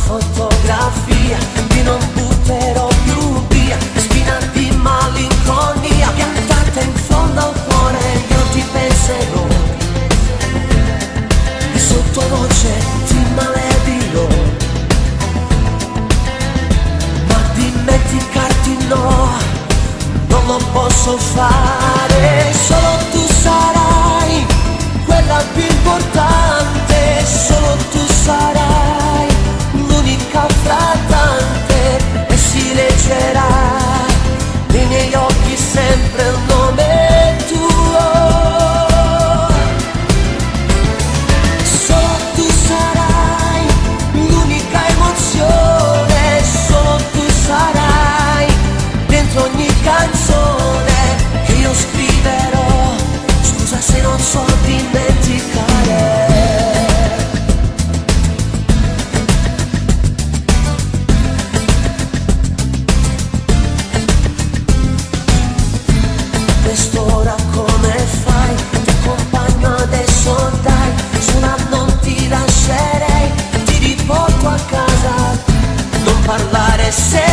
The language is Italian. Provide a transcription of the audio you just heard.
fotografia che non butterò più via, spina di malinconia piantata in fondo al cuore. Io ti penserò e sottovoce ti maledirò, ma dimenticarti no, non lo posso fare. Solo tu sarai quella più importante, solo tu sarai l'unica fra tante, e si leggerà nei miei occhi sempre il nome tuo. Solo tu sarai l'unica emozione, solo tu sarai dentro ogni canzone che io scriverò. Scusa se non so dimenticare. Quest'ora come fai? Ti accompagno adesso dai, sola non ti lascerei, ti riporto a casa, non parlare se